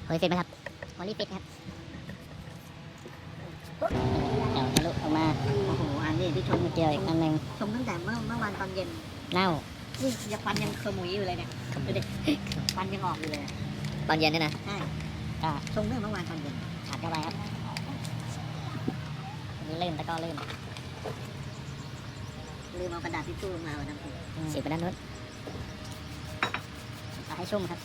เฮ้ยเสร็จไหมครับวอลลี่ปิดครับเดี๋ยวทะลุออกมาโอ้โหอันนี้ที่ชมเจออีกอันหนึ่งชมตั้งแต่เมื่อวานตอนเย็นเน่ายังฟันยังขมุยอยู่เลยเนี่ยดูดิฟันยังออกอยู่เลยตอนเย็นนี่นะใช่ชมเมื่อวานตอนเย็นขาดเข้าไปครับนี่ลื่นตะก้อลื่นลืมเอากระดาษทิชชู่มาวันนั้นฉีดไปด้านนู้นเอาให้ชุ่มครับ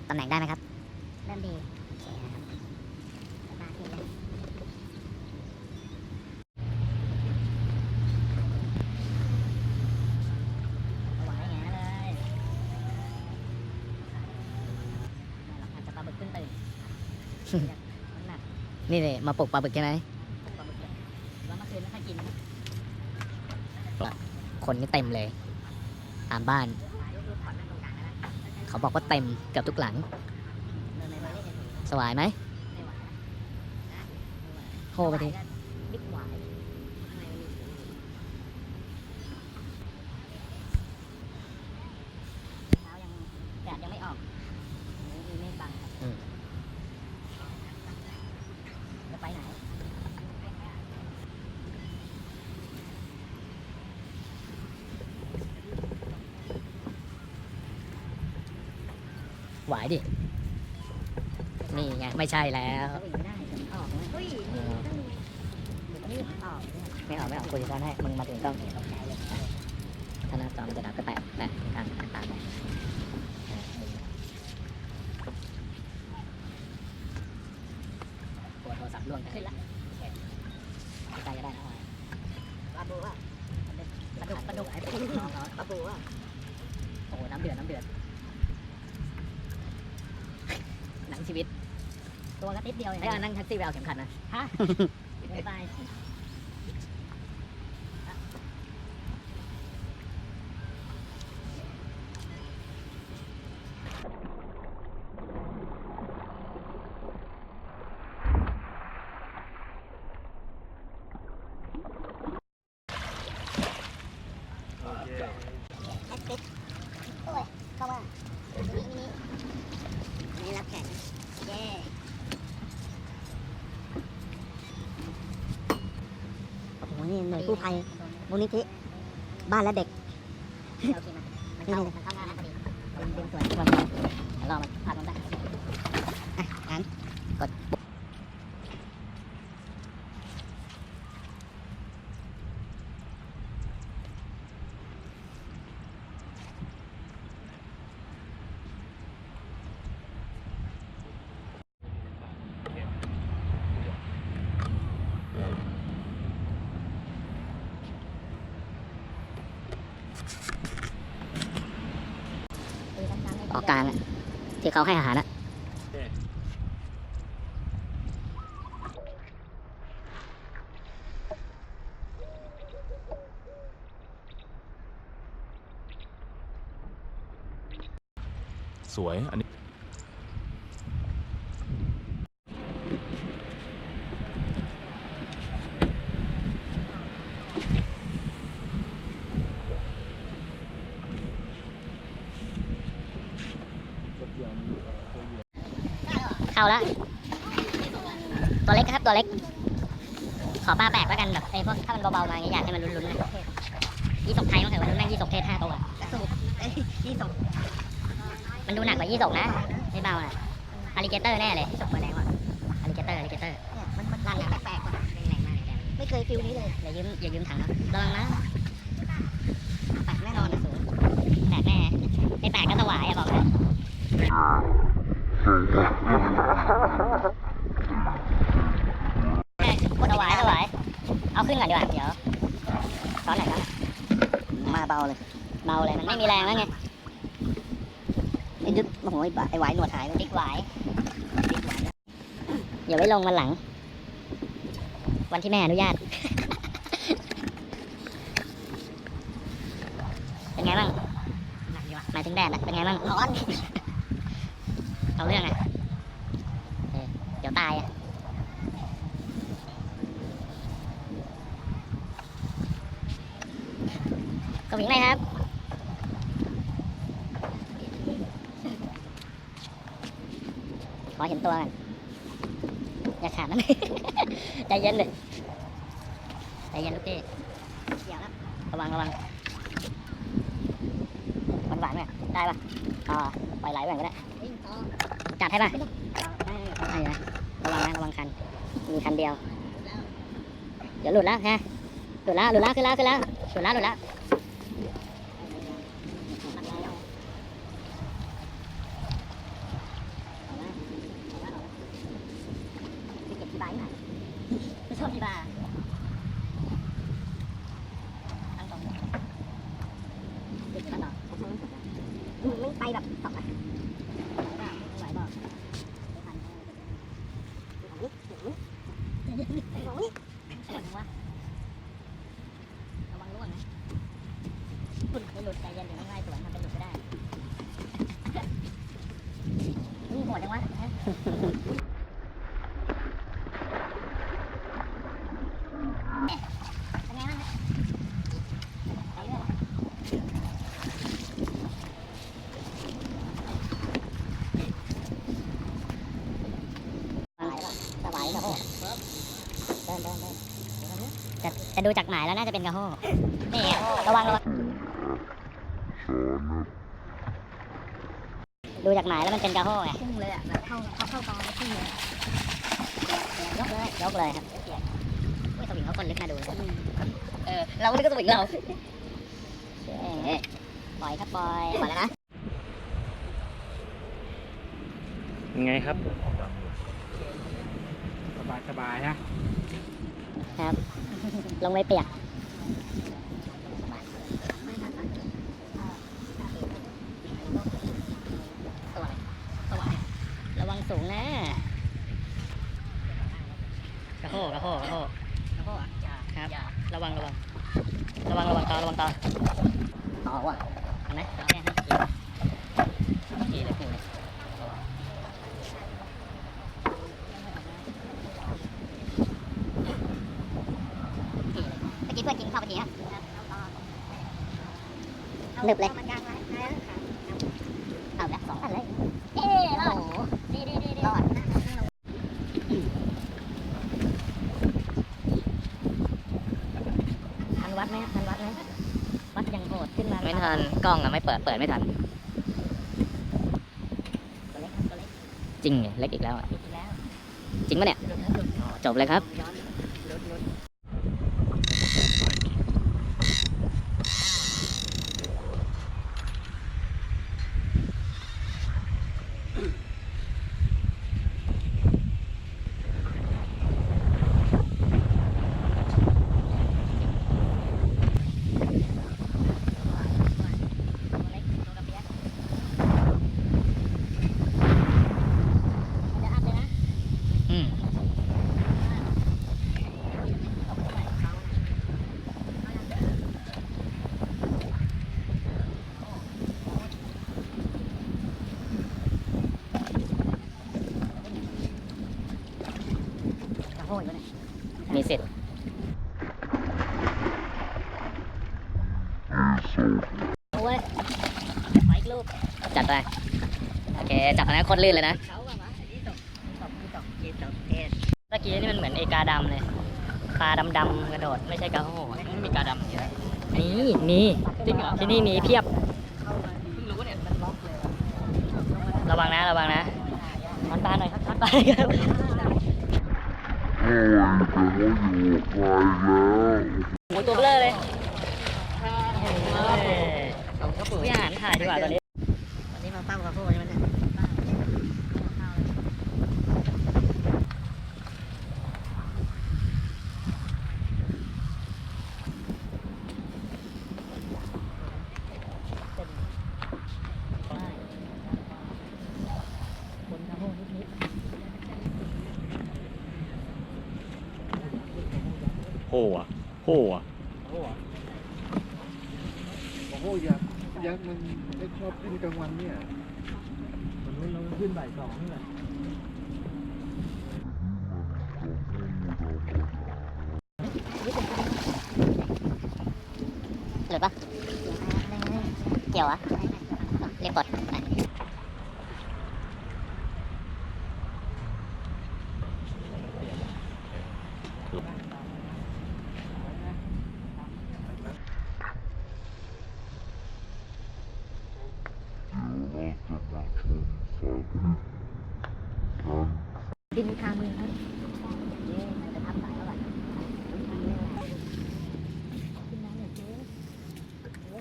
ตำแหน่งได้ไหมครับเริ่มดีโอเคครับมาทีเลยไหวแง่เลยอาจจะปลาบึกขึ้นตื่นนี่เลยมาปลุกปลาบึกใช่ไหมปลาบึกแล้วเมื่อคืนไม่ค่อยกินคนนี่เต็มเลยตามบ้านเขาบอกว่าเต็มเกือบทุกหลังสวายไหมโหไปทีเช้ายังแดดยังไม่ออกมีเมฆบังจะไปไหนไหวดินี่ไงไม่ใช่แล้วไม่ออกกูจะซ้อนให้มึงมาถึงต้องถ้าหน้าจอมันจะดับก็แตะทางตาแตะตัวโทรศัพท์ล่วงขึ้นละใกล้จะได้แล้วปลาบูอ่ะปลาดุกปลาบูอ่ะโอ้น้ำเดือดหนังชีวิตตัวก็ติดเดียวอย่างนี้นั่งแท็กซี่ไปเอาเข็มขัดนะฮะไม่ไปโอ้ยเข้ามานี่รับแขกเย้โอ้โหนี่หน่วยกู้ภัยมูลนิธิบ้านและเด็กมันเข้างานพอดีดึงสวยเดี๋ยวรอมันพามันได้อ่านกดออกกลางที่เขาให้อาหารนะสวยอันนี้เข้าแล้วตัวเล็กครับตัวเล็กขอปลาแปลกแล้วกันแบบไอ้พวกถ้ามันเบาๆมาอยากให้มันลุ้นๆนะยี่สกไทยต้องเถอะวันนู้นแม่งยี่สกเทศ5 ตัวยี่สกมันดูหนักกว่ายี่สกนะไม่เบาอ่ะอลิเกเตอร์แน่เลยยี่สกมาแรงว่ะอลิเกเตอร์เนี่ยมันลั่นนะแปลกๆว่ะแรงมากไม่เคยฟิลนี้เลยอย่ายืมถังนะระวังนะแปลกแน่นอนนะสูงแปลกแน่ไม่แปลกก็สวายอะบอกเลยสวายเอาขึ้นก่อนดีกว่าเดี๋ยวช้อนไหนครับมาเบาเลยมันไม่มีแรงแล้วไงไอ้ดึกโอ้โหไอ้หวายหนวดหายติ๊กหวายอย่าไว้ลงวันหลังวันที่แม่อนุญาต ไงบ้างหมายถึงแดดอะเป็นไงบ้างร้อน เอาเรื่องอะเดี๋ยวตายอะสวิงเลยครับขอเห็นตัวกันอย่าขาดนะ ใจเย็นเลยใจเย็นลูกพี่เดี๋ยวนะระวังหวานไหมได้ปะปล่อยไหลแหว่งก็ได้จัดให้ปะได้นะระวังคันมีคันเดียวเดี๋ยวหลุดแล้วฮะหลุดแล้วขึ้นแล้วหลุดแล้วไม่ชอบที่บาร์ตั้งตรงติดกันต่อไม่ไปแบบตกอ่ะไหวบอกระวังร่วงนะไม่หลุดใจเย็นเดี๋ยวไม่ไล่สวนทำเป็นหลุดไม่ได้นี่โหดจังวะเป็นไงบ้างไปเรื่อยสบายครับเดินจะดูจากหมายแล้วน่าจะเป็นกระโห้นี่ระวังดูจากหมายแล้วมันเป็นกระโห้ไงพุ่งเลยอ่ะแบบเข้าตอนพุ่งเลยยกเลยครับสวิงเขาคนลึกน่าดูเราก็นึกว่าสวิงเราปล่อยครับปล่อยแล้วนะ ยังไงครับ สบายนะครับ ลงไม่เปียกระวังสูงนะครับระวังต่อต่อว่ะเห็นไหมต่อแค่5 ทีเลยเมื่อกี้เพื่อนกินข้าวไปทีฮะหนึบเลยเอาแบบ2 อันเลยรอดดีรอดทันวัดไหมวัดยังโหดขึ้นมาไม่ทันกล้องอะไม่เปิดไม่ทันตัวเล็กจริงเล็กอีกแล้วจริงปะเนี่ยจบเลยครับมีสิทธิ์โอ้ยขออีกรูปจัดไปโอเคจับนะโคตรลื่นเลยนะเมื่อกี้นี่มันเหมือนเอกาดำเลยปลาดำกระโดดไม่ใช่กระโห้ไม่มีกาดำนี่มีที่นี่มีเพียบระวังนะช้อนปลาหน่อยครับช้อนปลาครับโอ้ยตัวเบลอเลยพี่อาหารถ่ายดีกว่าตอนนี้วันนี้มาปั้มกระโห้ใช่ไหมเนี่ยคนกระโห้นิด โหอ่ะ โอ้โห ยักษ์มันไม่ชอบขึ้นกลางวันเนี่ยมันนู้นเราขึ้นบ่ายสองนี่แหละ หรือปะเกี่ยวอะเรียกกดไปดินคามือครับจะทับสายแล้วกันขึ้นมาเนี่ยเจ๊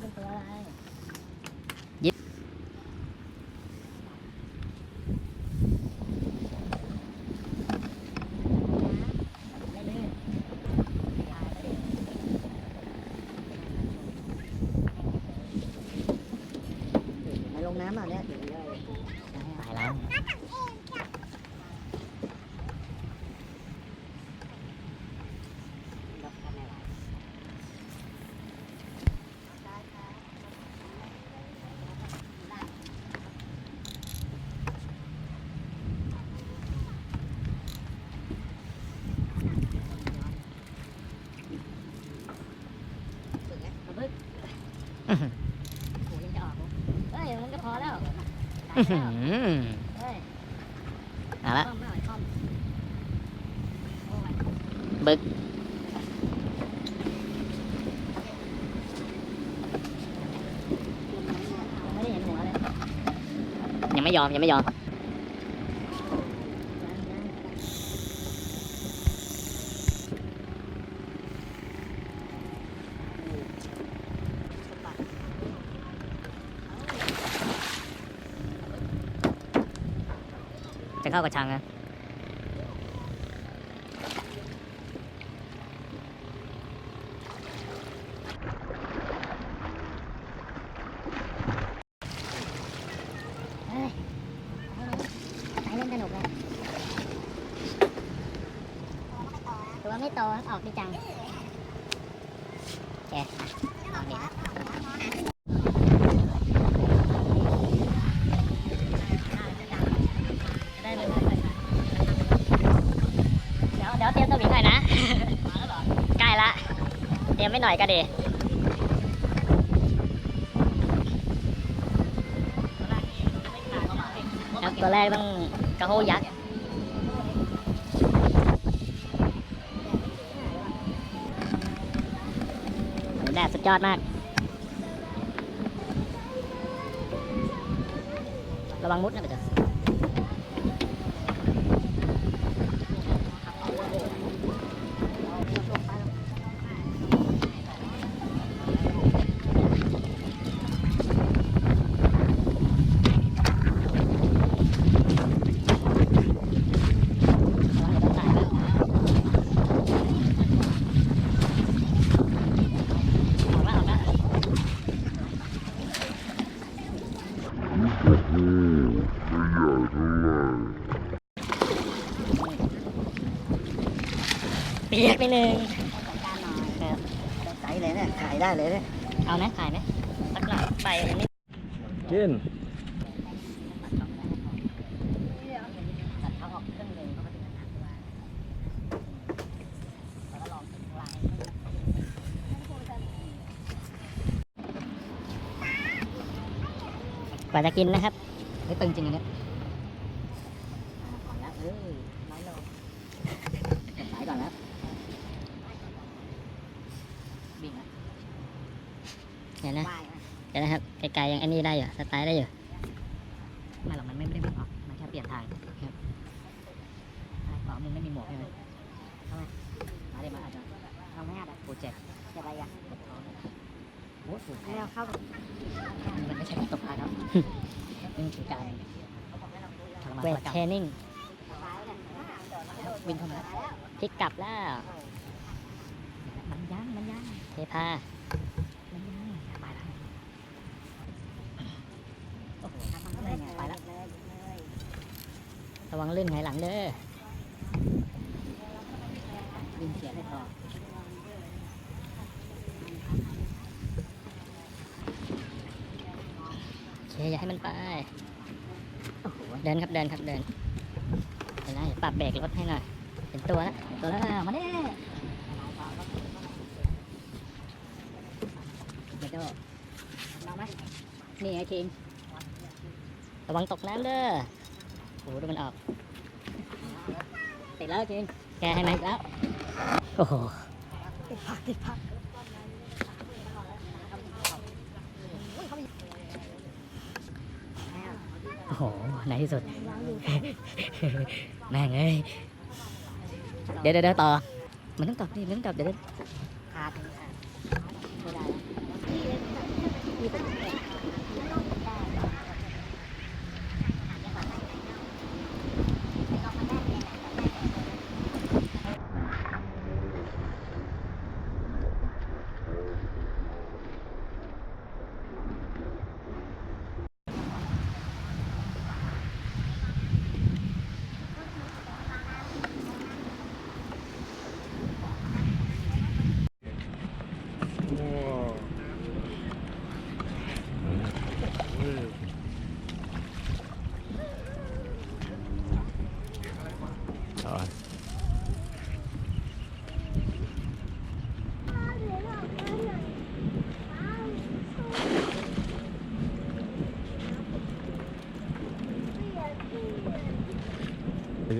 เป็นตัวอะไรยิบมาลงน้ำเอาเนี่ยตายแล้วโอ้ยังจะออกเฮ้ยมันก็พอแล้วเฮ้ยเอาละบึกไม่ได้เห็นหัวเลยยังไม่ยอมจะเข้ากับชังนะเล่นสนุกเลยตัวไม่โตออกดีจังโอเคลองดีนะเดี๋ยวเตรียมสวิงหน่อยนะ ใกล้ละเตรียมไม่หน่อยก็ดีครับตัวแรกต้องกระโหยักษ์แดดสุดยอดมากระวังมุดนะไปเถอะเปียกไปหนึ่งใส่เลยเนี่ยขายได้เลยเนี่ยเอาไหมขายไหมสักหลังไปอันนี้ กิน ตัดเขาออกครึ่งหนึ่งเขาก็จะแล้วก็ลองข้างล่างกว่าจะกินนะครับไม่ตึงจริงอันนี้น้อยลงสายก่อนแล้วบิ่งแล้วเดี๋ยวนะครับไกลๆยังไอ้นี่ได้อยู่สไตล์ได้อยู่ไม่หรอกมันไม่ได้วิ่งออกมันแค่เปลี่ยนทางครับอ๋อมึงไม่มีหมวกใช่ไหมทำไมมาได้มาอาจจะเอาไม่อาจจะโปรเจกต์จะอะไรอ่ะโอ้โหแล้วเข้ามันไม่ใช่การตกปลาครับนี่คือการเวทเทรนนิ่งวิ่งเข้ามาพลิกกลับแล้วมันยั้งเทพามันยั้งไปแล้วโอ้โหไปแล้วระวังลื่นหงายหลังเด้อวิ่งเสียให้พอ อย่าให้มันไปโอ้โหเดินครับเดินครับเดินเดี๋ยวนะเดี๋ยวปรับเบรกรถให้หน่อยเห็นตัวแล้วมาดิเดี๋ยวลองไหมนี่ไอ้คิงระวังตกน้ำเด้อโอ้โหดูมันออกติดแล้วคิงแกให้ไหมแล้วโอ้โหติดพักโอ้โหในที่สุด แม่งเอ้ยเดี๋ยวต่อมันต้องกลับดิมันต้องกลับเดี๋ยวขาดไม่ได้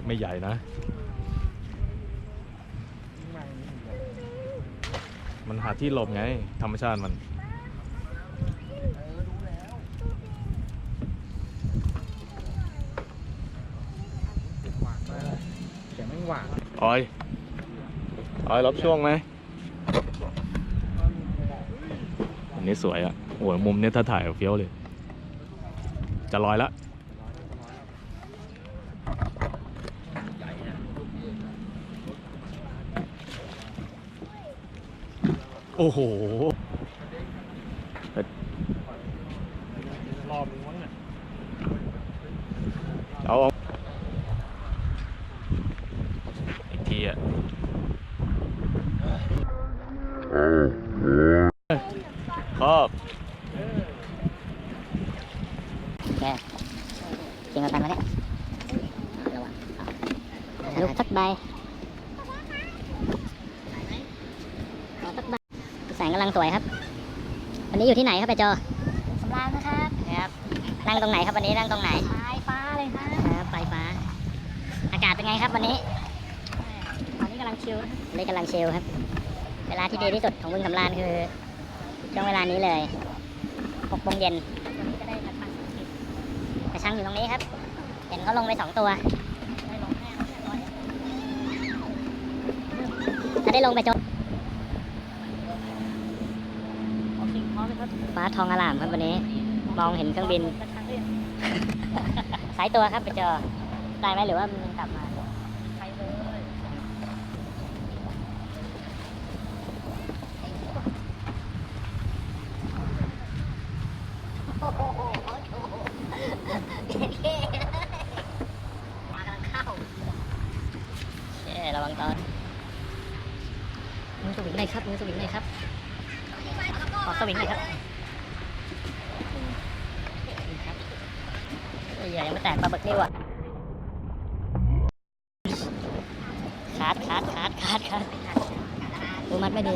ไม่ใหญ่นะ มันหาที่หลบไง ธรรมชาติมัน แต่ไม่หวาน ออยรับช่วงไหมอันนี้สวยอ่ะโอ้ยมุมเนี้ยถ้าถ่ายเฟี้ยวเลย จะลอยละโอ้โหรอบนึงมั้งเนี่ยเอาอีกทีอ่ะครับ แกจริงเอาตังค์มาเนี่ยระวังลูกสักใบแสงกำลังสวยครับวันนี้อยู่ที่ไหนครับไปจอสำราญนะครับครับนั่งตรงไหนครับวันนี้นั่งตรงไหนปลายฟ้าเลยครับปลายฟ้าอากาศเป็นไงครับวันนี้ตอนนี้กำลังชิลครับ เวลาที่ดีที่สุดของบึงสำราญคือช่วงเวลานี้เลย6 โมงเย็นกระชังอยู่ตรงนี้ครับเห็นเขาลงไป2 ตัวจะได้ลงไปจบฟ้าทองอร่ามครับวันนี้มองเห็นเครื่องบินสายตัวครับไปเจอได้ไหมหรือว่ามันกลับมาระวังตอนมือสวิงหน่อยครับขอสวิงหน่อยครับเหยื่อยังไม่แตกปลาบึกนี่ว่ะขาดดูมัดไม่ดี